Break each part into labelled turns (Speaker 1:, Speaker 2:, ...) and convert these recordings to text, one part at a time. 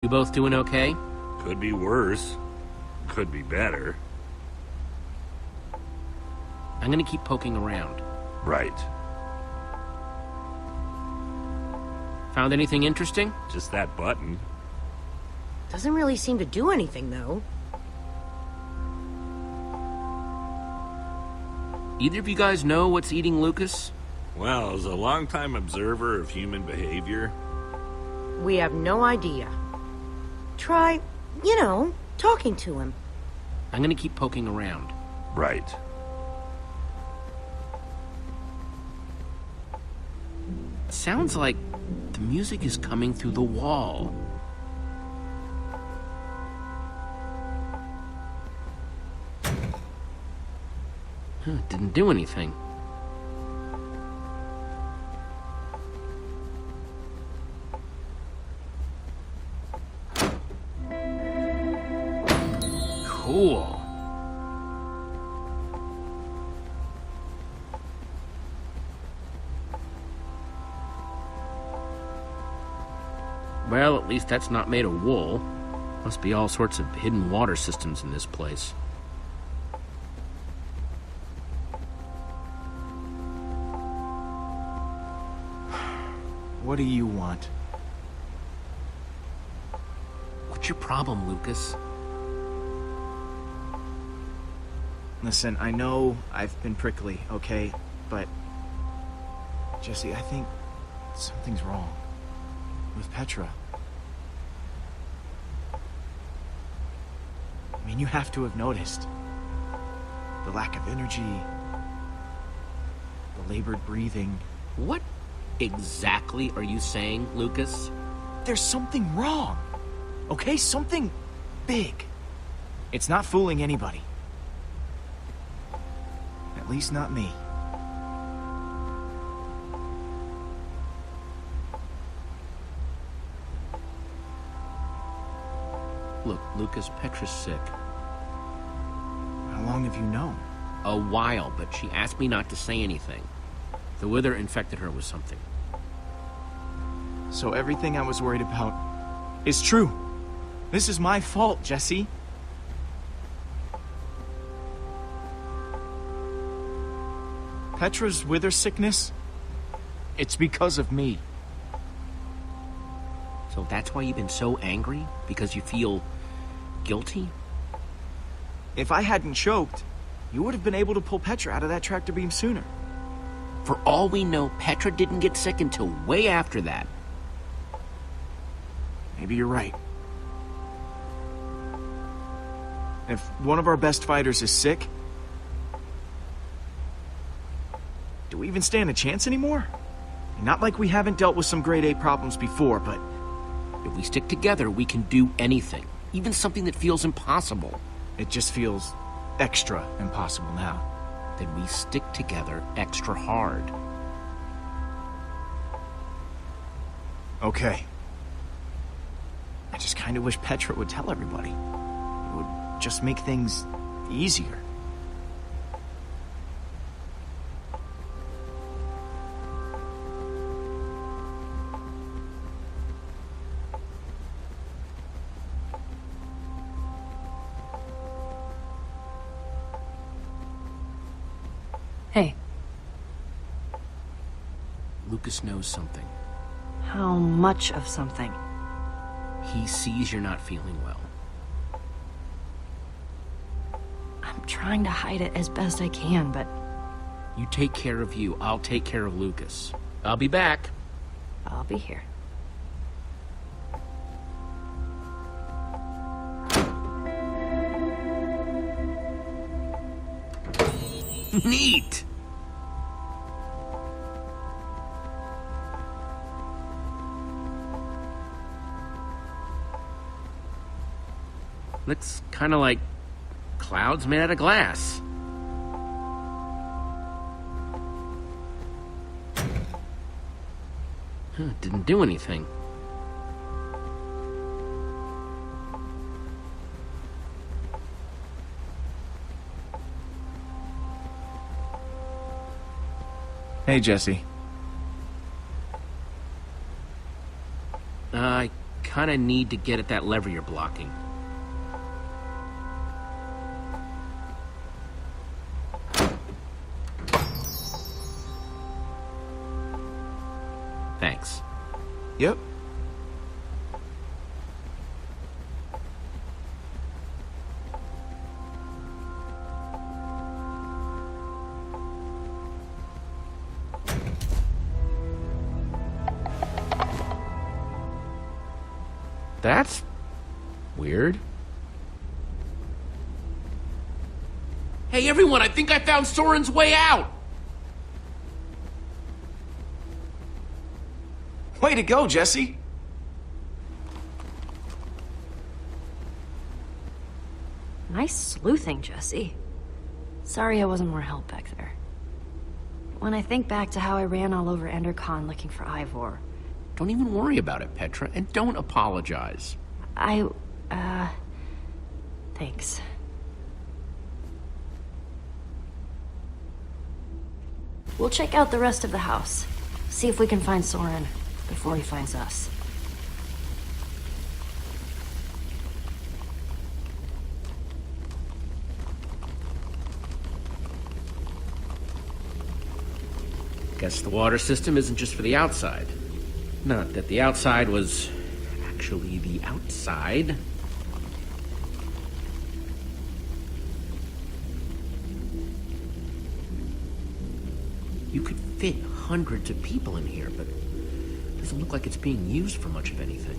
Speaker 1: You both doing okay?
Speaker 2: Could be worse. Could be better.
Speaker 1: I'm gonna keep poking around.
Speaker 2: Right.
Speaker 1: Found anything interesting?
Speaker 2: Just that button.
Speaker 3: Doesn't really seem to do anything, though.
Speaker 1: Either of you guys know what's eating Lucas?
Speaker 2: Well, as a longtime observer of human behavior...
Speaker 3: We have no idea. Try, talking to him.
Speaker 1: I'm gonna keep poking around.
Speaker 2: Right.
Speaker 1: It sounds like the music is coming through the wall. Didn't do anything. Cool. Well, at least that's not made of wool. Must be all sorts of hidden water systems in this place.
Speaker 4: What do you want?
Speaker 1: What's your problem, Lucas?
Speaker 4: Listen, I know I've been prickly, okay? But... Jesse, I think something's wrong. With Petra. I mean, you have to have noticed. The lack of energy. The labored breathing.
Speaker 1: What exactly are you saying, Lucas?
Speaker 4: There's something wrong. Okay? Something big. It's not fooling anybody. At least not me.
Speaker 1: Look, Lucas, Petra's sick.
Speaker 4: How long have you known?
Speaker 1: A while, but she asked me not to say anything. The wither infected her with something.
Speaker 4: So everything I was worried about is true. This is my fault, Jesse. Petra's wither sickness, it's because of me.
Speaker 1: So that's why you've been so angry? Because you feel guilty?
Speaker 4: If I hadn't choked, you would have been able to pull Petra out of that tractor beam sooner.
Speaker 1: For all we know, Petra didn't get sick until way after that.
Speaker 4: Maybe you're right. If one of our best fighters is sick, do we even stand a chance anymore? Not like we haven't dealt with some grade A problems before, but...
Speaker 1: If we stick together, we can do anything. Even something that feels impossible.
Speaker 4: It just feels extra impossible now.
Speaker 1: Then we stick together extra hard.
Speaker 4: Okay. I just kind of wish Petra would tell everybody. It would just make things easier.
Speaker 5: Hey.
Speaker 1: Lucas knows something.
Speaker 5: How much of something?
Speaker 1: He sees you're not feeling well.
Speaker 5: I'm trying to hide it as best I can, but...
Speaker 1: You take care of you, I'll take care of Lucas. I'll be back.
Speaker 5: I'll be here.
Speaker 1: Neat! Looks kind of like clouds made out of glass. Didn't do anything.
Speaker 4: Hey, Jesse.
Speaker 1: I kinda need to get at that lever you're blocking. Thanks.
Speaker 4: Yep.
Speaker 1: That's weird. Hey everyone, I think I found Soren's way out!
Speaker 4: Way to go, Jesse.
Speaker 5: Nice sleuthing, Jesse. Sorry I wasn't more help back there. When I think back to how I ran all over Endercon looking for Ivor...
Speaker 1: Don't even worry about it, Petra, and don't apologize.
Speaker 5: Thanks. We'll check out the rest of the house. See if we can find Soren before he finds us.
Speaker 1: Guess the water system isn't just for the outside. Not that the outside was actually the outside. You could fit hundreds of people in here, but it doesn't look like it's being used for much of anything.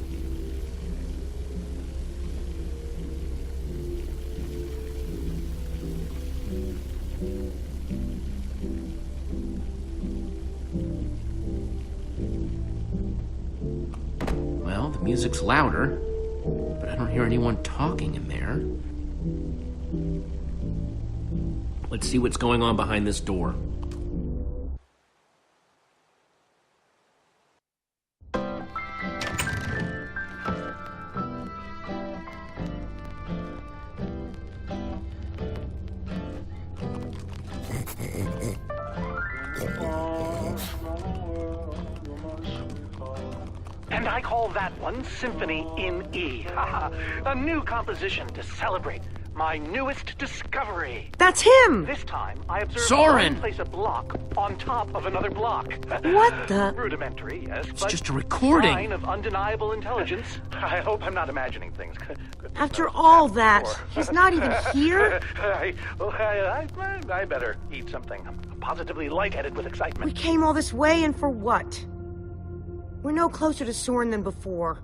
Speaker 1: Well, the music's louder, but I don't hear anyone talking in there. Let's see what's going on behind this door.
Speaker 6: And I call that one Symphony in E. A new composition to celebrate my newest discovery.
Speaker 3: That's him!
Speaker 6: This time, I observed
Speaker 1: Soren!
Speaker 6: Soren place a block on top of another block.
Speaker 3: What the?
Speaker 6: Rudimentary, yes,
Speaker 1: It's
Speaker 6: but
Speaker 1: just a recording.
Speaker 6: sign of undeniable intelligence. I hope I'm not imagining things.
Speaker 3: After all that, he's not even here?
Speaker 6: I better eat something. I'm positively lightheaded with
Speaker 3: We
Speaker 6: excitement.
Speaker 3: came all this way, and for what? We're no closer to Soren than before.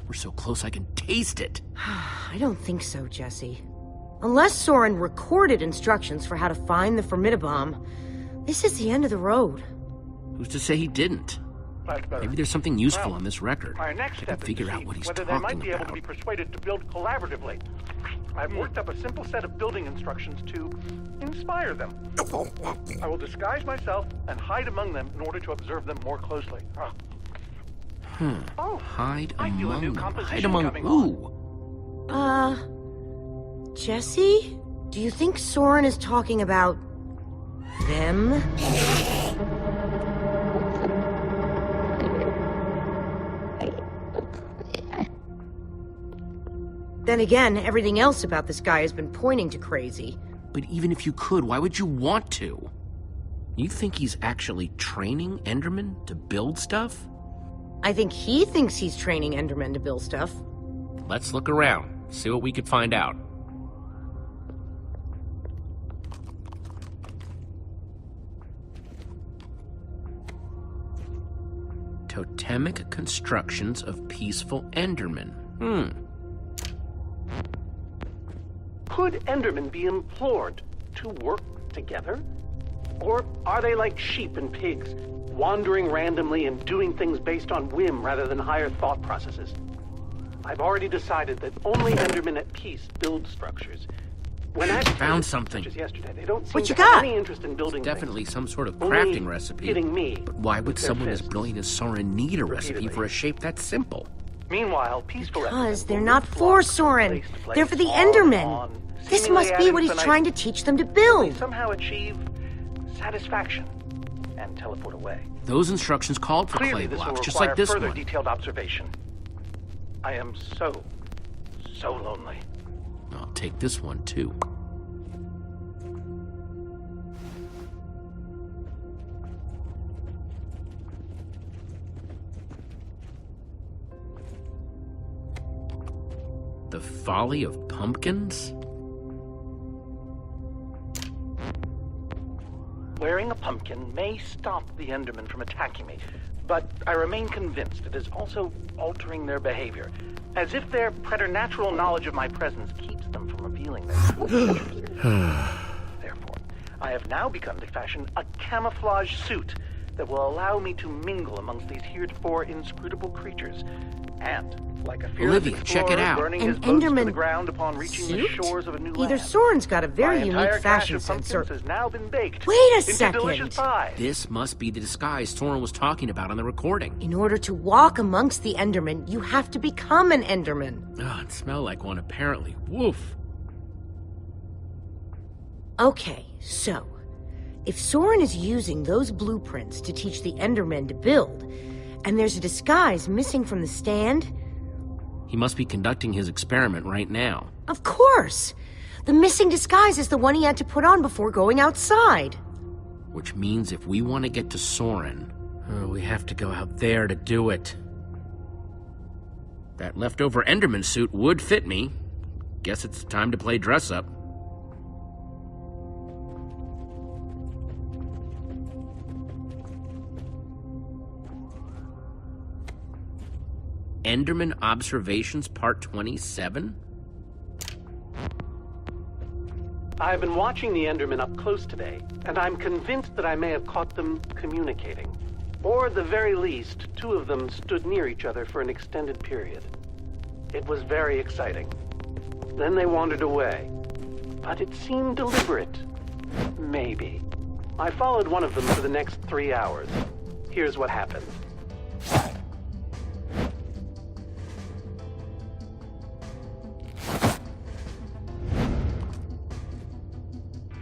Speaker 1: We're so close I can taste it.
Speaker 3: I don't think so, Jesse. Unless Soren recorded instructions for how to find the Formidabomb, this is the end of the road.
Speaker 1: Who's to say he didn't?
Speaker 6: That's better.
Speaker 1: Maybe there's something useful
Speaker 6: Well,
Speaker 1: on this record.
Speaker 6: Our next
Speaker 1: I can
Speaker 6: step is
Speaker 1: figure
Speaker 6: to
Speaker 1: out
Speaker 6: see
Speaker 1: what he's
Speaker 6: whether they might
Speaker 1: talking
Speaker 6: be able to
Speaker 1: about.
Speaker 6: be persuaded to build collaboratively. I've worked up a simple set of building instructions to inspire them. I will disguise myself and hide among them in order to observe them more closely. Oh,
Speaker 1: Hide
Speaker 6: I feel a
Speaker 1: among
Speaker 6: new
Speaker 1: them.
Speaker 6: composition
Speaker 1: Hide among
Speaker 6: coming
Speaker 1: who?
Speaker 3: Jesse? Do you think Soren is talking about them? Then again, everything else about this guy has been pointing to crazy.
Speaker 1: But even if you could, why would you want to? You think he's actually training Endermen to build stuff?
Speaker 3: I think he thinks he's training Endermen to build stuff.
Speaker 1: Let's look around, see what we could find out. Totemic constructions of peaceful Endermen.
Speaker 6: could Endermen be implored to work together? Or are they like sheep and pigs, wandering randomly and doing things based on whim rather than higher thought processes? I've already decided that only Endermen at peace build structures. When
Speaker 1: Found something.
Speaker 6: such as yesterday, they don't seem
Speaker 3: What you
Speaker 6: to have
Speaker 3: got?
Speaker 6: any interest in building
Speaker 1: Definitely
Speaker 6: things.
Speaker 1: some sort of
Speaker 6: Only
Speaker 1: crafting recipe.
Speaker 6: hitting me
Speaker 1: But why would
Speaker 6: with their
Speaker 1: someone as
Speaker 6: fists.
Speaker 1: brilliant as Soren need a recipe
Speaker 6: Repeatedly.
Speaker 1: for a shape that simple?
Speaker 6: Meanwhile, peaceful
Speaker 3: Because
Speaker 6: Endermen
Speaker 3: they're
Speaker 6: will
Speaker 3: not
Speaker 6: move
Speaker 3: for
Speaker 6: blocks from
Speaker 3: Soren.
Speaker 6: place to place,
Speaker 3: They're for the
Speaker 6: on and
Speaker 3: Endermen.
Speaker 6: on,
Speaker 3: This
Speaker 6: seemingly
Speaker 3: must be what
Speaker 6: adding
Speaker 3: he's
Speaker 6: to
Speaker 3: trying to
Speaker 6: night.
Speaker 3: teach them to
Speaker 6: They
Speaker 3: build.
Speaker 6: somehow achieve satisfaction and teleport away.
Speaker 1: Those instructions called for
Speaker 6: Clearly,
Speaker 1: clay
Speaker 6: this will
Speaker 1: blocks, just
Speaker 6: require
Speaker 1: like this
Speaker 6: further
Speaker 1: one.
Speaker 6: detailed observation. I am so lonely.
Speaker 1: I'll take this one, too. The Folly of Pumpkins?
Speaker 6: Wearing a pumpkin may stop the Endermen from attacking me, but I remain convinced it is also altering their behavior, as if their preternatural knowledge of my presence keeps them from revealing their true features. Therefore, I have now begun to fashion a camouflage suit that will allow me to mingle amongst these heretofore inscrutable creatures, and, like a fearless
Speaker 1: Olivia, check it
Speaker 6: explorer
Speaker 1: out.
Speaker 6: burning
Speaker 3: An
Speaker 6: his boats to
Speaker 3: Enderman
Speaker 6: the ground upon reaching the
Speaker 3: suit?
Speaker 6: shores of a new
Speaker 3: Either
Speaker 6: land.
Speaker 3: Soren's got a very
Speaker 6: My
Speaker 3: unique
Speaker 6: entire
Speaker 3: fashion
Speaker 6: cache of
Speaker 3: sense, or...
Speaker 6: pumpkins has now been baked
Speaker 3: Wait a
Speaker 6: into
Speaker 3: second.
Speaker 6: delicious pie.
Speaker 1: This must be the disguise Soren was talking about on the recording.
Speaker 3: In order to walk amongst the Endermen, you have to become an Enderman.
Speaker 1: Oh, it smelled like one, apparently. Woof.
Speaker 3: Okay, so... if Soren is using those blueprints to teach the Endermen to build, and there's a disguise missing from the stand...
Speaker 1: He must be conducting his experiment right now.
Speaker 3: Of course! The missing disguise is the one he had to put on before going outside.
Speaker 1: Which means if we want to get to Soren, we have to go out there to do it. That leftover Enderman suit would fit me. Guess it's time to play dress up. Enderman Observations Part 27?
Speaker 6: I've been watching the Endermen up close today, and I'm convinced that I may have caught them communicating. Or at the very least, two of them stood near each other for an extended period. It was very exciting. Then they wandered away. But it seemed deliberate. Maybe. I followed one of them for the next 3 hours. Here's what happened.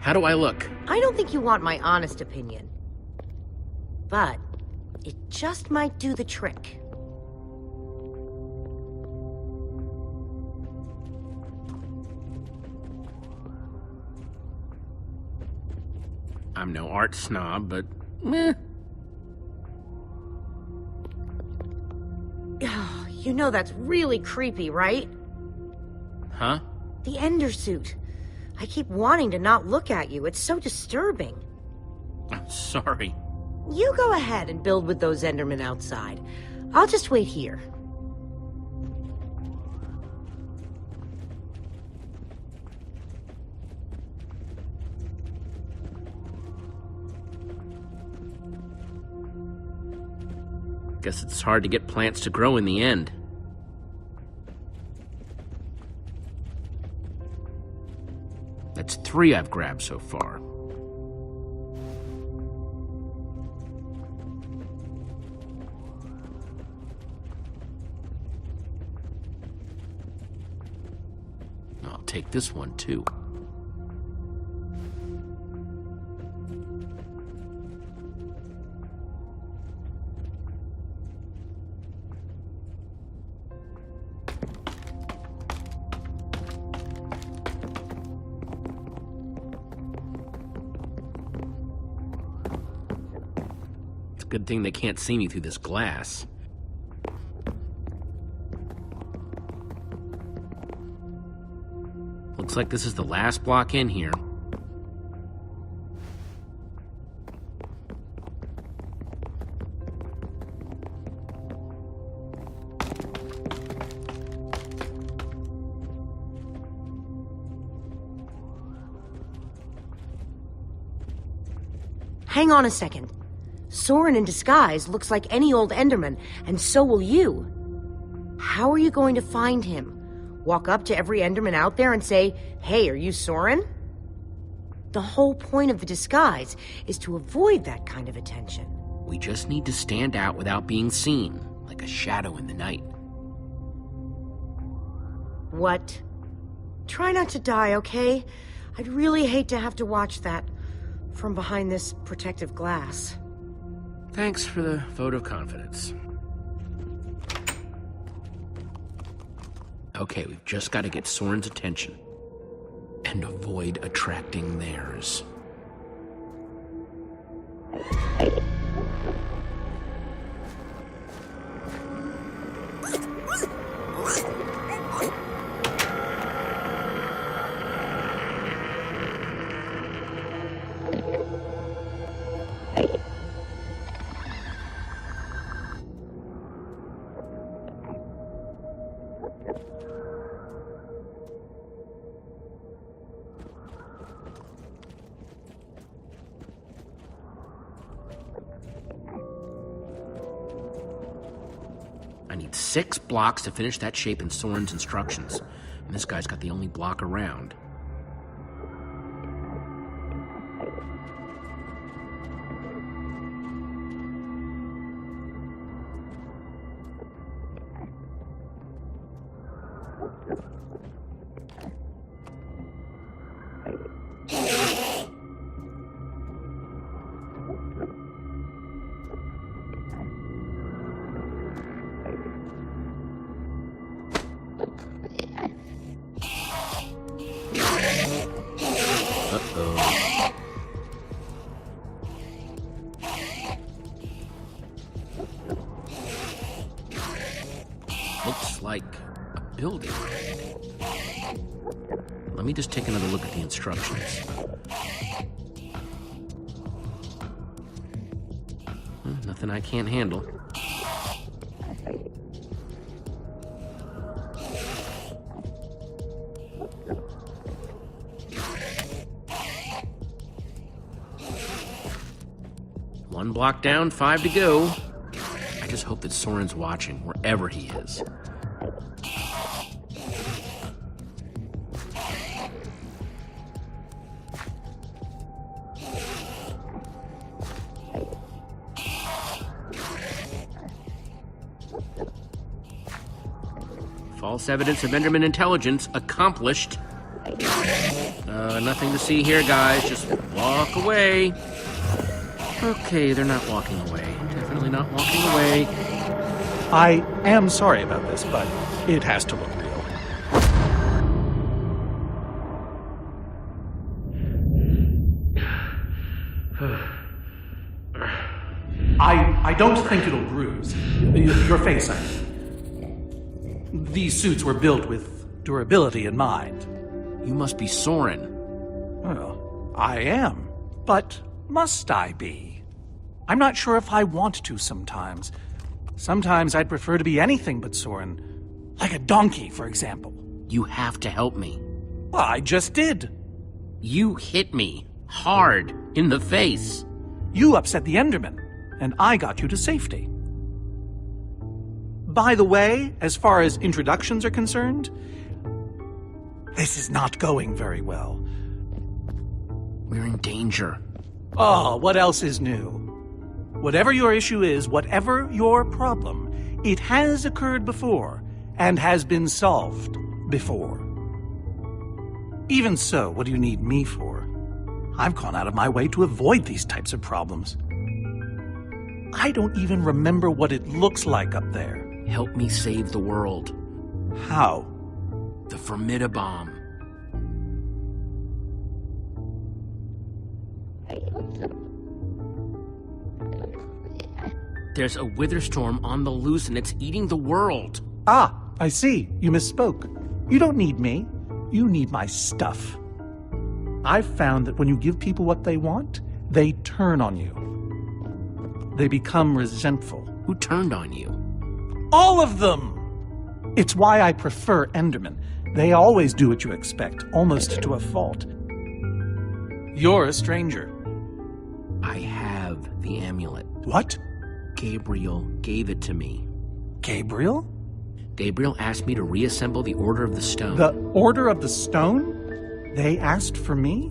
Speaker 1: How do I look?
Speaker 3: I don't think you want my honest opinion. But it just might do the trick.
Speaker 1: I'm no art snob, but meh.
Speaker 3: You know that's really creepy, right?
Speaker 1: Huh?
Speaker 3: The Ender suit. I keep wanting to not look at you. It's so disturbing.
Speaker 1: I'm sorry.
Speaker 3: You go ahead and build with those Endermen outside. I'll just wait here.
Speaker 1: Guess it's hard to get plants to grow in the end. That's 3 I've grabbed so far. I'll take this one too. Good thing they can't see me through this glass. Looks like this is the last block in here.
Speaker 3: Hang on a second. Soren in disguise looks like any old Enderman, and so will you. How are you going to find him? Walk up to every Enderman out there and say, "Hey, are you Soren?" The whole point of the disguise is to avoid that kind of attention.
Speaker 1: We just need to stand out without being seen, like a shadow in the night.
Speaker 3: What? Try not to die, okay? I'd really hate to have to watch that from behind this protective glass.
Speaker 1: Thanks for the vote of confidence. Okay, we've just got to get Soren's attention. And avoid attracting theirs. I need 6 blocks to finish that shape in Soren's instructions. And this guy's got the only block around. Uh-oh. Looks like a building. Let me just take another look at the instructions. Nothing I can't handle. One block down, 5 to go. I just hope that Soren's watching, wherever he is. False evidence of Enderman intelligence accomplished. Nothing to see here, guys. Just walk away. Okay, they're not walking away. Definitely not walking away.
Speaker 7: I am sorry about this, but it has to look real. I don't think it'll bruise. Your face, I mean. These suits were built with durability in mind.
Speaker 1: You must be Soren.
Speaker 7: Well, I am. But must I be? I'm not sure if I want to sometimes. Sometimes I'd prefer to be anything but Soren. Like a donkey, for example.
Speaker 1: You have to help me.
Speaker 7: Well, I just did.
Speaker 1: You hit me hard in the face.
Speaker 7: You upset the Enderman, and I got you to safety. By the way, as far as introductions are concerned, this is not going very well.
Speaker 1: We're in danger.
Speaker 7: Oh, what else is new? Whatever your issue is, whatever your problem, it has occurred before and has been solved before. Even so, what do you need me for? I've gone out of my way to avoid these types of problems. I don't even remember what it looks like up there.
Speaker 1: Help me save the world.
Speaker 7: How?
Speaker 1: The Formidabomb. There's a wither storm on the loose and it's eating the world.
Speaker 7: Ah, I see. You misspoke. You don't need me. You need my stuff. I've found that when you give people what they want, they turn on you. They become resentful.
Speaker 1: Who turned on you?
Speaker 7: All of them! It's why I prefer Endermen. They always do what you expect, almost to a fault. You're a stranger.
Speaker 1: I have the amulet.
Speaker 7: What?
Speaker 1: Gabriel gave it to me.
Speaker 7: Gabriel?
Speaker 1: Gabriel asked me to reassemble the Order of the Stone.
Speaker 7: The Order of the Stone? They asked for me?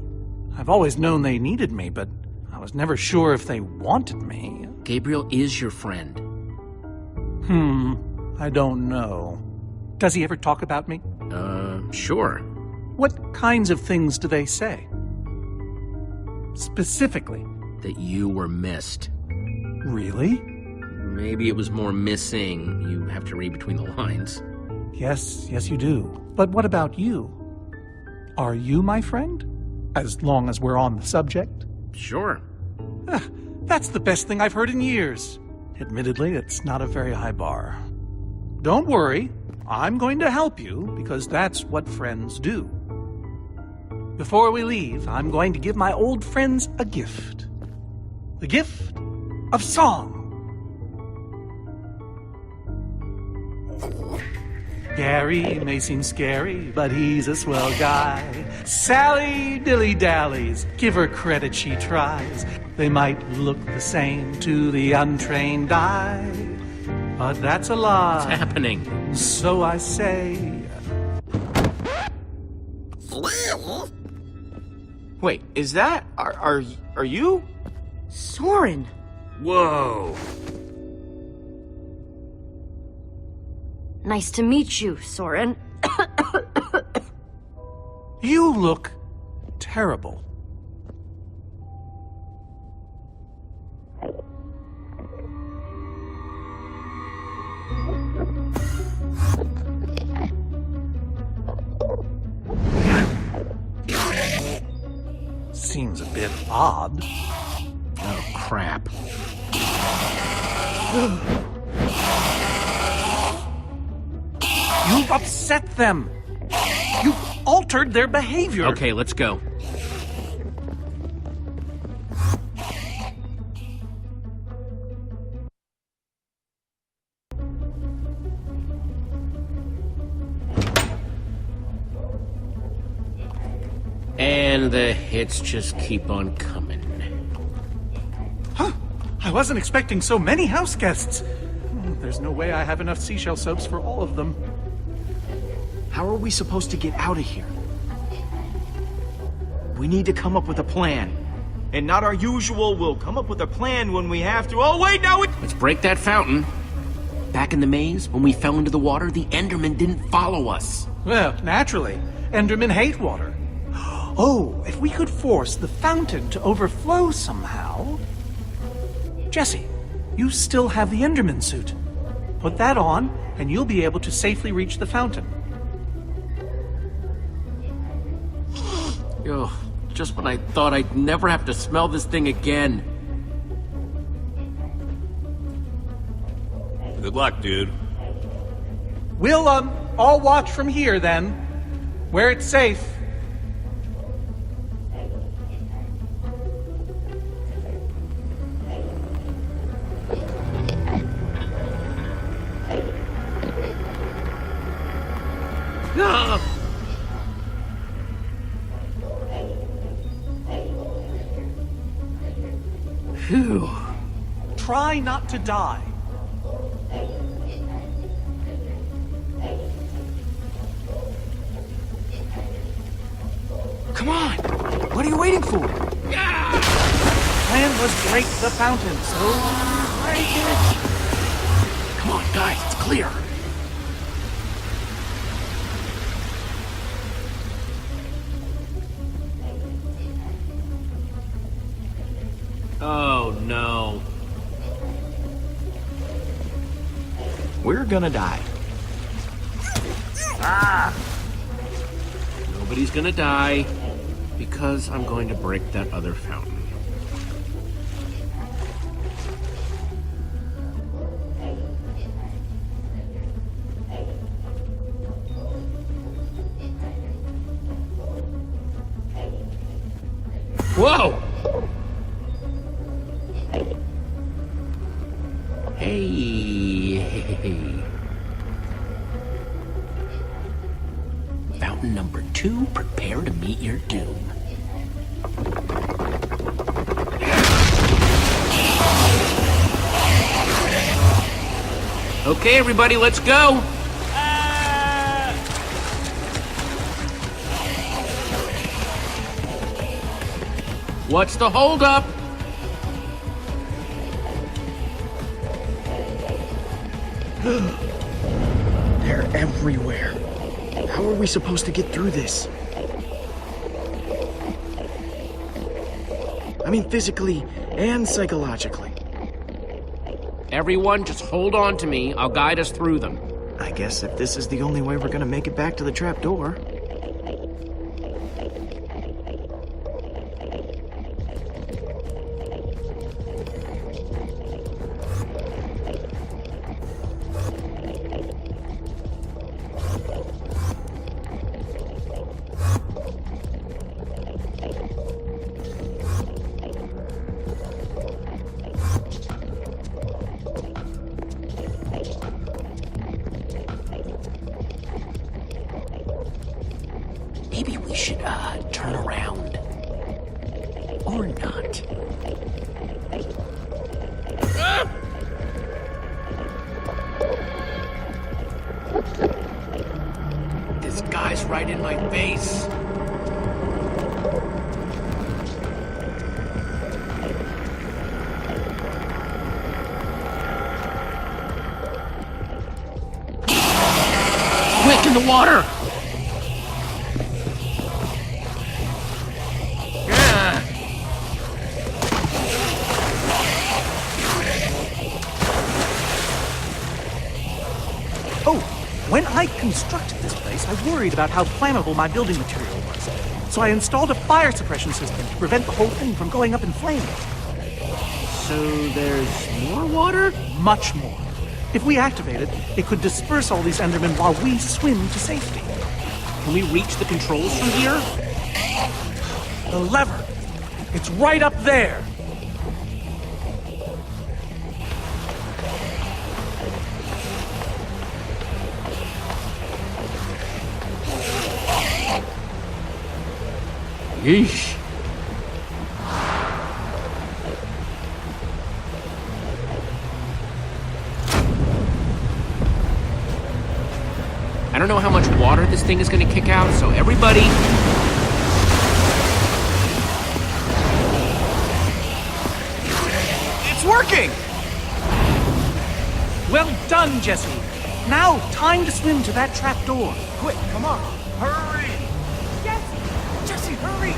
Speaker 7: I've always known they needed me, but I was never sure if they wanted me.
Speaker 1: Gabriel is your friend.
Speaker 7: I don't know. Does he ever talk about me?
Speaker 1: Sure.
Speaker 7: What kinds of things do they say? Specifically.
Speaker 1: That you were missed.
Speaker 7: Really?
Speaker 1: Maybe it was more missing. You have to read between the lines.
Speaker 7: Yes, you do. But what about you? Are you my friend? As long as we're on the subject.
Speaker 1: Sure.
Speaker 7: That's the best thing I've heard in years. Admittedly, it's not a very high bar. Don't worry, I'm going to help you because that's what friends do. Before we leave, I'm going to give my old friends a gift. The gift of song. Gary may seem scary, but he's a swell guy. Sally dilly-dallies, give her credit, she tries. They might look the same to the untrained eye, but that's a lie.
Speaker 1: What's happening?
Speaker 7: So I say...
Speaker 4: Wait, is that... Are you?
Speaker 3: Soren!
Speaker 2: Whoa.
Speaker 5: Nice to meet you, Soren.
Speaker 7: You look terrible. Seems a bit odd.
Speaker 1: Oh, crap.
Speaker 7: You've upset them. You've altered their behavior.
Speaker 1: Okay, let's go. And the hits just keep on coming.
Speaker 7: Huh? I wasn't expecting so many house guests. There's no way I have enough seashell soaps for all of them.
Speaker 4: How are we supposed to get out of here? We need to come up with a plan. And not our usual, we'll come up with a plan when we have to. Oh, wait, now it...
Speaker 1: Let's break that fountain. Back in the maze, when we fell into the water, the Endermen didn't follow us.
Speaker 7: Well, naturally. Endermen hate water. Oh, if we could force the fountain to overflow somehow... Jesse, you still have the Enderman suit. Put that on, and you'll be able to safely reach the fountain.
Speaker 1: Oh, just when I thought I'd never have to smell this thing again.
Speaker 2: Good luck, dude.
Speaker 7: We'll, all watch from here, then. Where it's safe.
Speaker 1: Ah! Phew.
Speaker 7: Try not to die.
Speaker 4: Come on! What are you waiting for?
Speaker 7: Plan was break the fountain, so break it.
Speaker 1: Come on, guys, it's clear. Oh, no.
Speaker 4: We're gonna die.
Speaker 1: Nobody's gonna die because I'm going to break that other fountain. Whoa! Hey. Fountain number 2, prepare to meet your doom. Okay, everybody, let's go! What's the holdup?
Speaker 4: They're everywhere. How are we supposed to get through this? I mean, physically and psychologically.
Speaker 1: Everyone, just hold on to me. I'll guide us through them.
Speaker 4: I guess if this is the only way we're gonna make it back to the trapdoor.
Speaker 1: Maybe we should, turn around. Or not. This guy's right in my face. Quick, in the water!
Speaker 7: Oh, when I constructed this place, I worried about how flammable my building material was. So I installed a fire suppression system to prevent the whole thing from going up in flames.
Speaker 1: So there's more water?
Speaker 7: Much more. If we activate it, it could disperse all these Endermen while we swim to safety.
Speaker 1: Can we reach the controls from here?
Speaker 7: The lever. It's right up there.
Speaker 1: Yeesh. I don't know how much water this thing is going to kick out, so everybody...
Speaker 4: It's working!
Speaker 7: Well done, Jesse. Now, time to swim to that trap door.
Speaker 4: Quick, come on. Hurry! Jesse, hurry!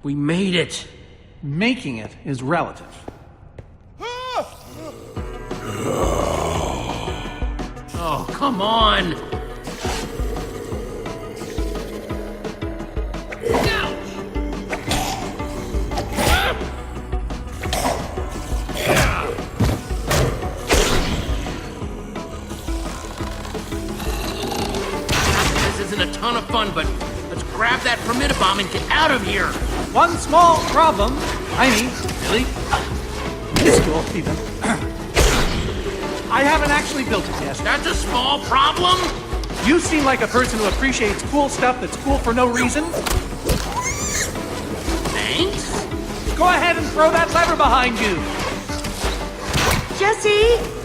Speaker 1: We made it.
Speaker 7: Making it is relative.
Speaker 1: Oh, come on. This isn't a ton of fun, but let's grab that formidabomb and get out of here.
Speaker 7: One small problem. Tiny, really. Minuscule, even. I haven't actually built it yet.
Speaker 1: That's a small problem?
Speaker 7: You seem like a person who appreciates cool stuff that's cool for no reason.
Speaker 1: Thanks?
Speaker 7: Go ahead and throw that lever behind you.
Speaker 3: Jesse!